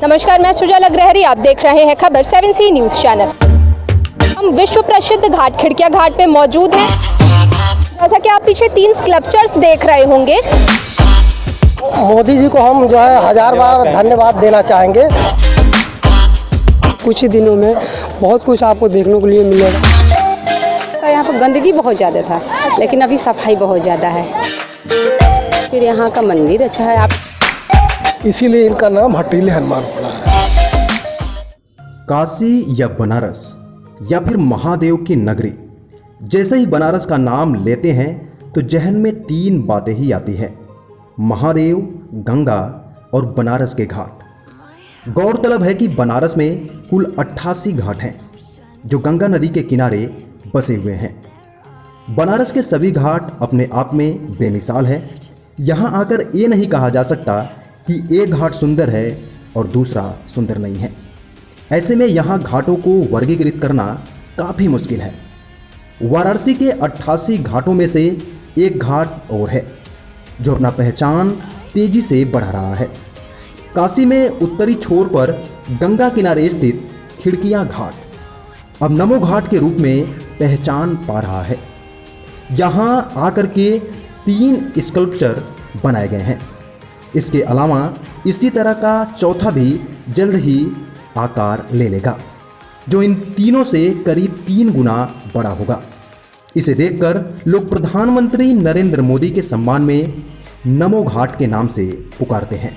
नमस्कार, मैं सुजाला ग्रहरी। आप देख रहे हैं खबर 7C न्यूज़ चैनल। हम विश्व प्रसिद्ध घाट खिड़किया घाट पे मौजूद हैं। जैसा कि आप पीछे 3 स्कल्पचर्स देख रहे होंगे। मोदी जी को हम जो है 1000 बार धन्यवाद देना चाहेंगे। कुछ ही दिनों में बहुत कुछ आपको देखने को लिए मिलेगा। यहाँ पर गंदगी बहुत ज़्यादा था, लेकिन अभी सफाई बहुत ज़्यादा है। फिर यहाँ का मंदिर अच्छा है, आप इसीलिए इनका नाम हटीले हनुमान पड़ा है। काशी या बनारस या फिर महादेव की नगरी, जैसे ही बनारस का नाम लेते हैं तो जहन में 3 बातें ही आती हैं: महादेव, गंगा और बनारस के घाट। गौरतलब है कि बनारस में कुल 88 घाट हैं जो गंगा नदी के किनारे बसे हुए हैं। बनारस के सभी घाट अपने आप में बेमिसाल है। यहाँ आकर ये नहीं कहा जा सकता कि एक घाट सुंदर है और दूसरा सुंदर नहीं है। ऐसे में यहाँ घाटों को वर्गीकृत करना काफ़ी मुश्किल है। वाराणसी के 88 घाटों में से एक घाट और है जो अपना पहचान तेजी से बढ़ा रहा है। काशी में उत्तरी छोर पर गंगा किनारे स्थित खिड़किया घाट अब नमो घाट के रूप में पहचान पा रहा है। यहाँ आकर के 3 स्कल्पचर बनाए गए हैं। इसके अलावा इसी तरह का चौथा भी जल्द ही आकार ले लेगा, जो इन तीनों से करीब 3 गुना बड़ा होगा। इसे देखकर लोग प्रधानमंत्री नरेंद्र मोदी के सम्मान में नमो घाट के नाम से पुकारते हैं।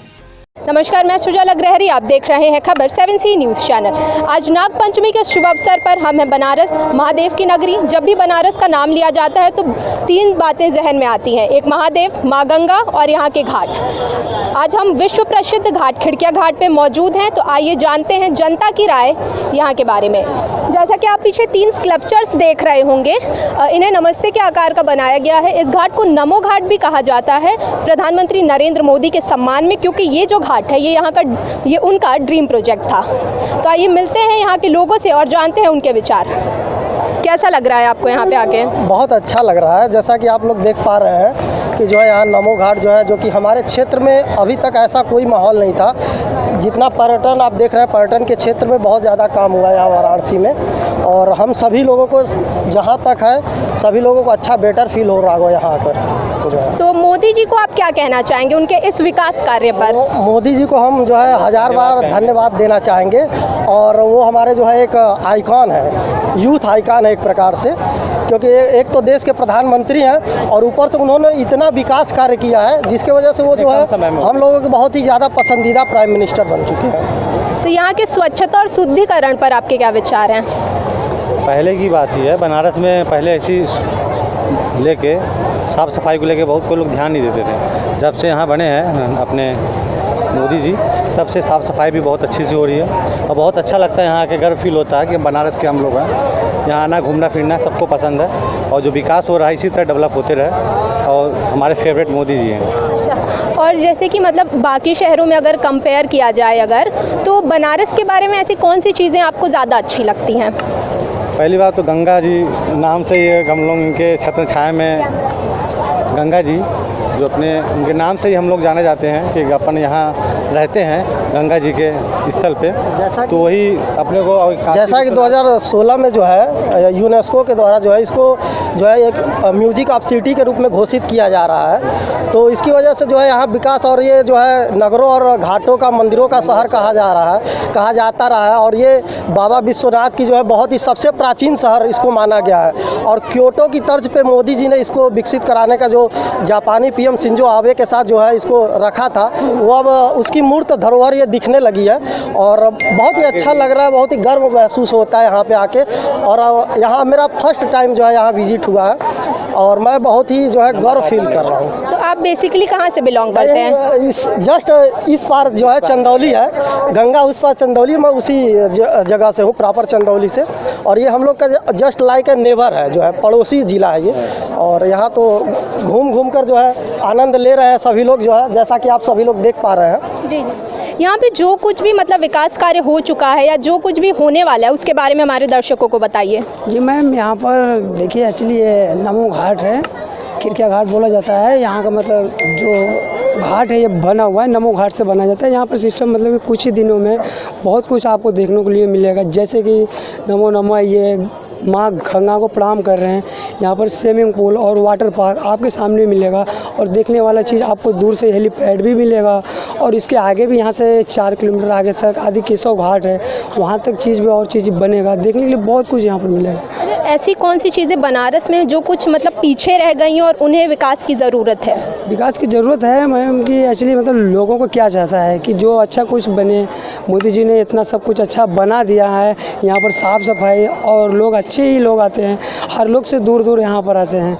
नमस्कार, मैं सुजाला ग्रहरी। आप देख रहे हैं खबर 7C न्यूज़ चैनल। आज नाग पंचमी के शुभ अवसर पर हम हैं बनारस, महादेव की नगरी। जब भी बनारस का नाम लिया जाता है तो 3 बातें जहन में आती हैं: एक महादेव, माँ गंगा और यहाँ के घाट। आज हम विश्व प्रसिद्ध घाट खिड़किया घाट पे मौजूद हैं, तो आइए जानते हैं जनता की राय यहाँ के बारे में। जैसा कि आप पीछे 3 स्कल्पचर्स देख रहे होंगे, इन्हें नमस्ते के आकार का बनाया गया है। इस घाट को नमो घाट भी कहा जाता है प्रधानमंत्री नरेंद्र मोदी के सम्मान में, क्योंकि ये जो घाट है ये उनका ड्रीम प्रोजेक्ट था। तो आइए मिलते हैं यहाँ के लोगों से और जानते हैं उनके विचार। कैसा लग रहा है आपको यहाँ पे आके? बहुत अच्छा लग रहा है। जैसा कि आप लोग देख पा रहे हैं कि जो है यहाँ नमो घाट जो है, जो कि हमारे क्षेत्र में अभी तक ऐसा कोई माहौल नहीं था। जितना पर्यटन आप देख रहे हैं, पर्यटन के क्षेत्र में बहुत ज़्यादा काम हुआ है यहाँ वाराणसी में। और हम सभी लोगों को, जहाँ तक है, सभी लोगों को अच्छा बेटर फील हो रहा होगा यहाँ आकर। तो मोदी जी को आप क्या कहना चाहेंगे उनके इस विकास कार्य पर? मोदी जी को हम जो है 1000 बार धन्यवाद देना चाहेंगे। और वो हमारे जो है एक आइकॉन है, यूथ आइकॉन है एक प्रकार से, क्योंकि एक तो देश के प्रधानमंत्री हैं और ऊपर से उन्होंने इतना विकास कार्य किया है जिसके वजह से वो जो है हम लोगों के बहुत ही ज़्यादा पसंदीदा प्राइम मिनिस्टर बन चुके हैं। तो यहाँ के स्वच्छता और शुद्धिकरण पर आपके क्या विचार हैं? पहले की बात ही है, बनारस में पहले ऐसी लेके साफ़ सफाई को लेके बहुत कोई लोग ध्यान नहीं देते थे। जब से यहाँ बने हैं अपने मोदी जी, तब से साफ़ सफाई भी बहुत अच्छी सी हो रही है और बहुत अच्छा लगता है। यहाँ के गर्व फील होता है कि बनारस के हम लोग हैं। यहाँ आना, घूमना फिरना सबको पसंद है और जो विकास हो रहा है इसी तरह डेवलप होते रहे। और हमारे फेवरेट मोदी जी हैं। और जैसे कि मतलब बाकी शहरों में अगर कंपेयर किया जाए अगर, तो बनारस के बारे में ऐसी कौन सी चीज़ें आपको ज़्यादा अच्छी लगती हैं? पहली बात तो गंगा जी नाम से ये हम लोग इनके छत्र छाया में गंगा जी जो अपने उनके नाम से ही हम लोग जाने जाते हैं कि अपन यहाँ रहते हैं गंगा जी के स्थल पे। जैसा तो वही अपने को जैसा कि 2016 में जो है यूनेस्को के द्वारा जो है इसको जो है एक म्यूजिक ऑफ सिटी के रूप में घोषित किया जा रहा है। तो इसकी वजह से जो है यहाँ विकास, और ये जो है नगरों और घाटों का, मंदिरों का शहर कहा जाता रहा है। और ये बाबा विश्वनाथ की जो है बहुत ही सबसे प्राचीन शहर इसको माना गया है। और क्योटो की तर्ज पे मोदी जी ने इसको विकसित कराने का जो जापानी पीएम शिंजो आबे के साथ जो है इसको रखा था, वो अब उसकी मूर्त धरोहर ये दिखने लगी है और बहुत ही अच्छा लग रहा है। बहुत ही गर्व महसूस होता है यहाँ पे आके। और यहाँ मेरा फर्स्ट टाइम जो है यहाँ विजिट हुआ है और मैं बहुत ही जो है गर्व फील कर रहा हूँ। तो आप बेसिकली कहाँ से बिलोंग करते हैं? इस पार जो है चंदौली है, गंगा उस पार चंदौली, मैं उसी जगह से हूँ, प्रॉपर चंदौली से। और ये हम लोग का जस्ट लाइक ए नेबर है, जो है पड़ोसी ज़िला है ये। और यहाँ तो घूम कर जो है आनंद ले रहे हैं सभी लोग, जो है जैसा कि आप सभी लोग देख पा रहे हैं। जी, यहाँ पे जो कुछ भी मतलब विकास कार्य हो चुका है या जो कुछ भी होने वाला है उसके बारे में हमारे दर्शकों को बताइए। जी मैम, यहाँ पर देखिए एक्चुअली ये नमो घाट है, खिड़किया घाट बोला जाता है। यहाँ का मतलब जो घाट है ये बना हुआ है, नमो घाट से बना जाता है। यहाँ पर सिस्टम मतलब कि कुछ ही दिनों में बहुत कुछ आपको देखने को लिए मिलेगा, जैसे कि नमो नमो ये माँ गंगा को प्रणाम कर रहे हैं। यहाँ पर स्विमिंग पूल और वाटर पार्क आपके सामने मिलेगा, और देखने वाला चीज़ आपको दूर से हेलीपैड भी मिलेगा, और इसके आगे भी यहाँ से 4 किलोमीटर आगे तक आदि केशव घाट है, वहाँ तक चीज़ भी और चीज़ बनेगा। देखने के लिए बहुत कुछ यहाँ पर मिलेगा। ऐसी कौन सी चीज़ें बनारस में जो कुछ मतलब पीछे रह गई हैं और उन्हें विकास की ज़रूरत है? विकास की ज़रूरत है मैम कि एक्चुअली मतलब लोगों को क्या चाहता है कि जो अच्छा कुछ बने। मोदी जी ने इतना सब कुछ अच्छा बना दिया है, यहाँ पर साफ़ सफाई, और लोग अच्छे ही लोग आते हैं, हर लोग से दूर दूर यहाँ पर आते हैं,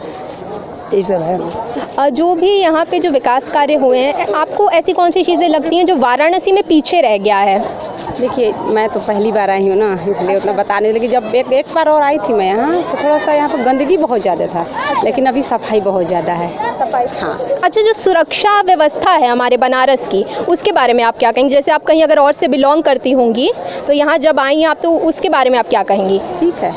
यही सब है। जो भी यहाँ पे जो विकास कार्य हुए हैं, आपको ऐसी कौन सी चीज़ें लगती हैं जो वाराणसी में पीछे रह गया है? देखिए, मैं तो पहली बार आई हूँ ना, इसलिए उतना बताने, लेकिन जब एक बार और आई थी मैं यहाँ, तो थोड़ा सा यहाँ पर गंदगी बहुत ज़्यादा था, लेकिन अभी सफाई बहुत ज़्यादा है। सफाई, हाँ। अच्छा, जो सुरक्षा व्यवस्था है हमारे बनारस की, उसके बारे में आप क्या कहेंगे? जैसे आप कहीं अगर और से बिलोंग करती होंगी तो यहाँ जब आई हैं आप, तो उसके बारे में आप क्या कहेंगी? ठीक है,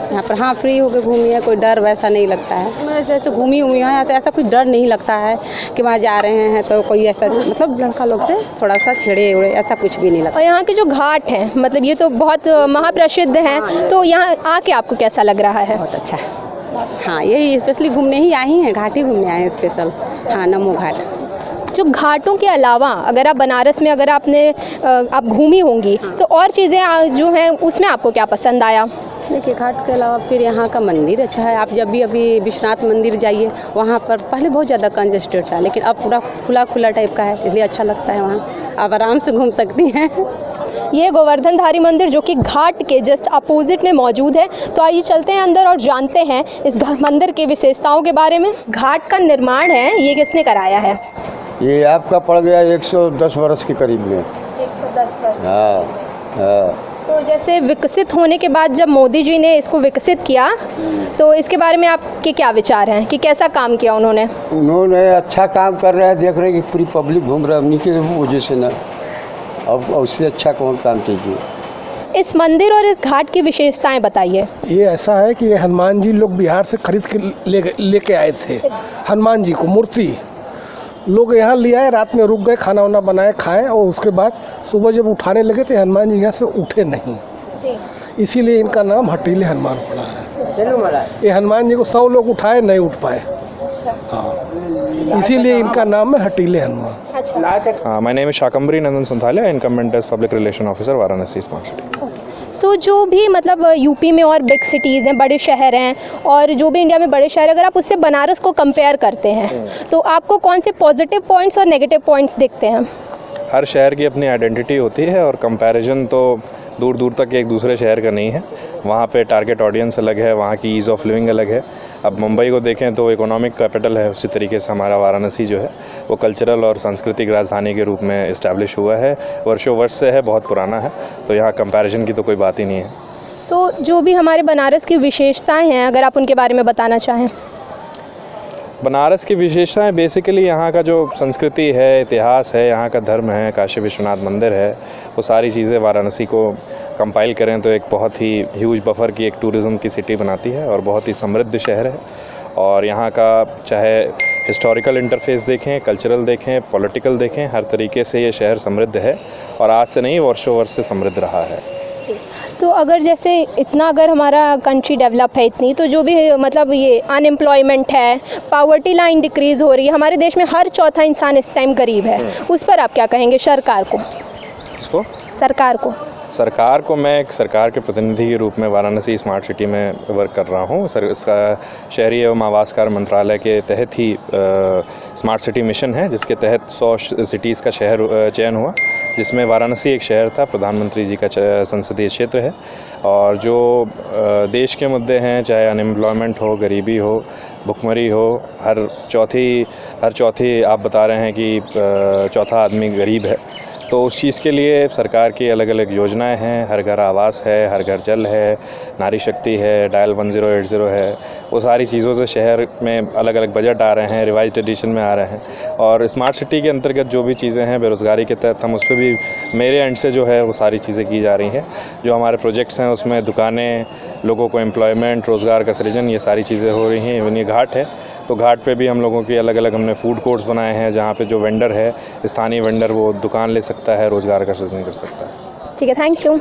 यहाँ पर हाँ फ्री होकर घूमी है, कोई डर वैसा नहीं लगता है। मैं ऐसे घूमी हुई हूँ, ऐसा कोई डर नहीं लगता है कि वहाँ जा रहे हैं तो कोई ऐसा मतलब लड़का लोग से थोड़ा सा छेड़े उड़े, ऐसा कुछ भी नहीं लगता। और यहाँ के जो घाट हैं, मतलब ये तो बहुत महाप्रसिद्ध हैं, तो यहाँ आके आपको कैसा लग रहा है? बहुत अच्छा है। हाँ, यही स्पेशली घूमने ही आई हैं, घाट ही घूमने आए हैं स्पेशल। हाँ, नमो घाट। जो घाटों के अलावा अगर आप बनारस में अगर आप घूमी होंगी, तो और चीज़ें जो हैं उसमें आपको क्या पसंद आया? देखिए, घाट के अलावा फिर यहाँ का मंदिर अच्छा है। आप जब भी अभी विश्वनाथ मंदिर जाइए, वहाँ पर पहले बहुत ज़्यादा कंजेस्टेड था, लेकिन अब पूरा खुला खुला टाइप का है, इसलिए अच्छा लगता है। वहाँ आप आराम से घूम सकती हैं। ये गोवर्धनधारी मंदिर जो कि घाट के जस्ट अपोजिट में मौजूद है। तो आइए चलते हैं अंदर और जानते हैं इस मंदिर की विशेषताओं के बारे में। घाट का निर्माण है, ये किसने कराया है? ये आपका पड़ गया 110 वर्ष के करीब में। 110 वर्ष। हाँ, हाँ। तो जैसे विकसित होने के बाद जब मोदी जी ने इसको विकसित किया, तो इसके बारे में आपके क्या विचार हैं कि कैसा काम किया उन्होंने? उन्होंने अच्छा काम कर रहे हैं, देख रहे हैं कि पूरी पब्लिक घूम रहा है, उन्हीं की वजह से ना। अब उससे अच्छा कौन काम कीजिए। इस मंदिर और इस घाट की विशेषताएं बताइए। ये ऐसा है कि हनुमान जी लोग बिहार से खरीद के लेके आए थे। हनुमान जी को मूर्ति लोग यहाँ ले आए, रात में रुक गए, खाना वाना बनाए, खाए, और उसके बाद सुबह जब उठाने लगे तो हनुमान जी यहाँ से उठे नहीं, इसीलिए इनका नाम हटीले हनुमान पड़ा है। ये हनुमान जी को 100 लोग उठाए, नहीं उठ पाए। हाँ, इसीलिए इनका नाम है हटीले Hanuman. My name is Shakambari Nandan Sunthalia, incumbent as Public Relation Officer, Varanasi Smart City. सो जो भी मतलब यूपी में और बिग सिटीज़ हैं, बड़े शहर हैं, और जो भी इंडिया में बड़े शहर, अगर आप उससे बनारस को कंपेयर करते हैं तो आपको कौन से पॉजिटिव पॉइंट्स और नेगेटिव पॉइंट्स दिखते हैं? हर शहर की अपनी आइडेंटिटी होती है, और कंपैरिजन तो दूर दूर तक एक दूसरे शहर का नहीं है। वहाँ पे टारगेट ऑडियंस अलग है, वहाँ की ईज़ ऑफ लिविंग अलग है। अब मुंबई को देखें तो इकोनॉमिक कैपिटल है, उसी तरीके से हमारा वाराणसी जो है वो कल्चरल और सांस्कृतिक राजधानी के रूप में इस्टेब्लिश हुआ है, वर्षों वर्ष से है, बहुत पुराना है, तो यहाँ कंपैरिजन की तो कोई बात ही नहीं है। तो जो भी हमारे बनारस की विशेषताएं हैं, अगर आप उनके बारे में बताना चाहें। बनारस की विशेषताएं बेसिकली यहाँ का जो संस्कृति है, इतिहास है, यहाँ का धर्म है, काशी विश्वनाथ मंदिर है, वो सारी चीज़ें वाराणसी को कंपाइल करें तो एक बहुत ही ह्यूज बफर की एक टूरिज़्म की सिटी बनाती है, और बहुत ही समृद्ध शहर है। और यहाँ का चाहे हिस्टोरिकल इंटरफेस देखें, कल्चरल देखें, पॉलिटिकल देखें, हर तरीके से ये शहर समृद्ध है, और आज से नहीं, वर्षों वर्ष से समृद्ध रहा है। तो अगर जैसे इतना अगर हमारा कंट्री डेवलप है इतनी, तो जो भी मतलब ये अनएम्प्लॉयमेंट है, पावर्टी लाइन डिक्रीज़ हो रही है, हमारे देश में हर चौथा इंसान इस टाइम गरीब है, उस पर आप क्या कहेंगे सरकार को? इसको सरकार को मैं एक सरकार के प्रतिनिधि के रूप में वाराणसी स्मार्ट सिटी में वर्क कर रहा हूँ। इसका शहरी एवं आवास कार्य मंत्रालय के तहत ही स्मार्ट सिटी मिशन है, जिसके तहत 100 सिटीज़ का शहर चयन हुआ, जिसमें वाराणसी एक शहर था, प्रधानमंत्री जी का संसदीय क्षेत्र है। और जो देश के मुद्दे हैं, चाहे अनएम्प्लॉयमेंट हो, गरीबी हो, भुखमरी हो, हर चौथी आप बता रहे हैं कि चौथा आदमी गरीब है, तो उस चीज़ के लिए सरकार की अलग अलग योजनाएं हैं। हर घर आवास है, हर घर जल है, नारी शक्ति है, डायल 1080 है, वो सारी चीज़ों से शहर में अलग अलग बजट आ रहे हैं, रिवाइज्ड एडिशन में आ रहे हैं। और स्मार्ट सिटी के अंतर्गत जो भी चीज़ें हैं बेरोज़गारी के तहत, हम उस पर भी मेरे एंड से जो है वो सारी चीज़ें की जा रही हैं। जो हमारे प्रोजेक्ट्स हैं उसमें दुकानें, लोगों को एम्प्लॉयमेंट, रोज़गार का सृजन, ये सारी चीज़ें हो रही हैं। इवन ये घाट है तो घाट पे भी हम लोगों की अलग अलग हमने फूड कोर्ट्स बनाए हैं, जहाँ पे जो वेंडर है, स्थानीय वेंडर, वो दुकान ले सकता है, रोज़गार का सृजन कर सकता है। ठीक है, थैंक यू।